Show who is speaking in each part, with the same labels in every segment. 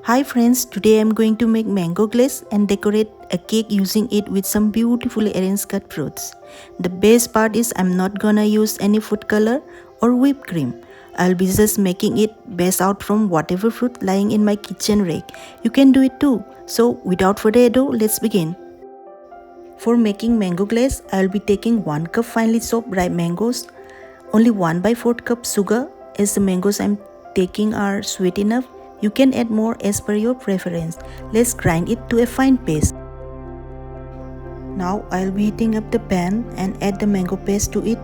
Speaker 1: Hi friends, today I'm going to make mango glaze and decorate a cake using it with some beautifully arranged cut fruits. The best part is I'm not gonna use any food color or whipped cream. I'll be just making it based out from whatever fruit lying in my kitchen rack. You can do it too. So without further ado, let's begin. For making mango glaze, I'll be taking 1 cup finely chopped ripe mangoes, only 1/4 cup sugar as the mangoes I'm taking are sweet enough. You can add more as per your preference. Let's grind it to a fine paste. Now I'll be heating up the pan and add the mango paste to it.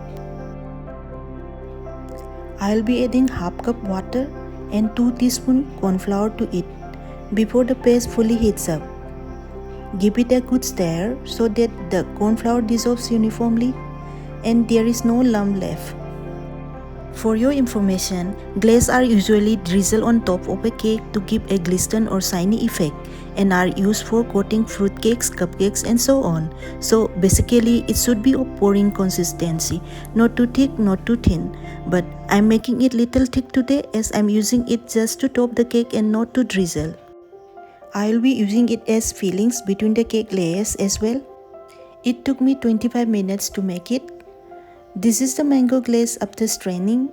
Speaker 1: I'll be adding half cup water and 2 teaspoons corn flour to it before the paste fully heats up. Give it a good stir so that the corn flour dissolves uniformly and there is no lump left. For your information, glaze are usually drizzled on top of a cake to give a glisten or shiny effect and are used for coating fruit cakes, cupcakes and so on. So basically it should be of pouring consistency, not too thick, not too thin. But I'm making it little thick today as I'm using it just to top the cake and not to drizzle. I'll be using it as fillings between the cake layers as well. It took me 25 minutes to make it. This is the mango glaze after straining.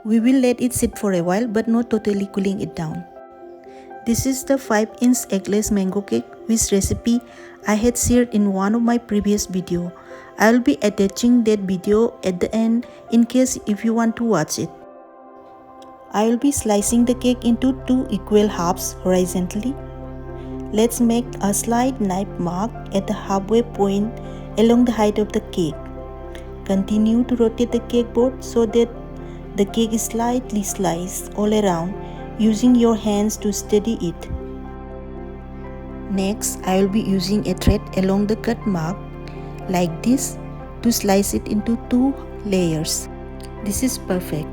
Speaker 1: We will let it sit for a while but not totally cooling it down. This is the 5-inch eggless mango cake which recipe I had shared in one of my previous video. I will be attaching that video at the end in case if you want to watch it. I will be slicing the cake into 2 equal halves horizontally. Let's make a slight knife mark at the halfway point along the height of the cake. Continue to rotate the cake board so that the cake is slightly sliced all around using your hands to steady it. Next, I will be using a thread along the cut mark like this to slice it into 2 layers. This is perfect.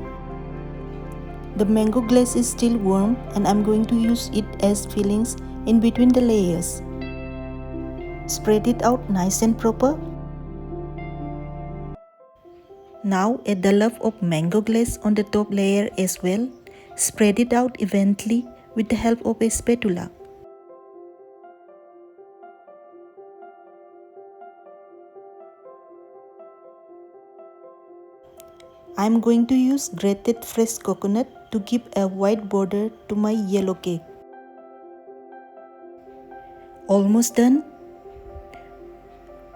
Speaker 1: The mango glaze is still warm and I'm going to use it as fillings in between the layers. Spread it out nice and proper. Now add the lump of mango glaze on the top layer as well. Spread it out evenly with the help of a spatula. I am going to use grated fresh coconut to give a white border to my yellow cake. Almost done.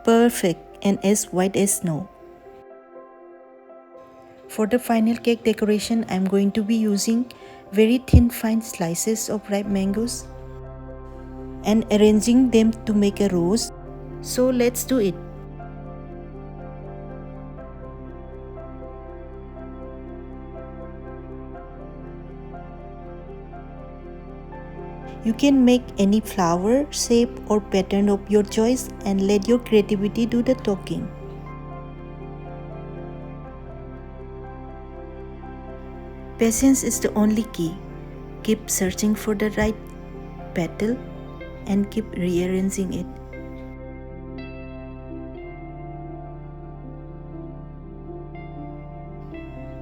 Speaker 1: Perfect and as white as snow. For the final cake decoration, I am going to be using very thin fine slices of ripe mangoes and arranging them to make a rose. So let's do it. You can make any flower, shape or pattern of your choice and let your creativity do the talking. Patience is the only key. Keep searching for the right petal and keep rearranging it.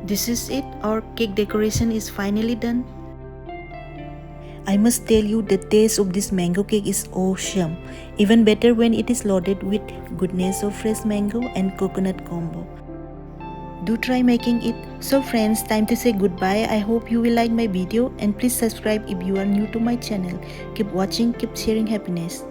Speaker 1: This is it. Our cake decoration is finally done. I must tell you the taste of this mango cake is awesome. Even better when it is loaded with goodness of fresh mango and coconut combo. Do try making it. So friends, time to say goodbye. I hope you will like my video and please subscribe if you are new to my channel. Keep watching, keep sharing happiness.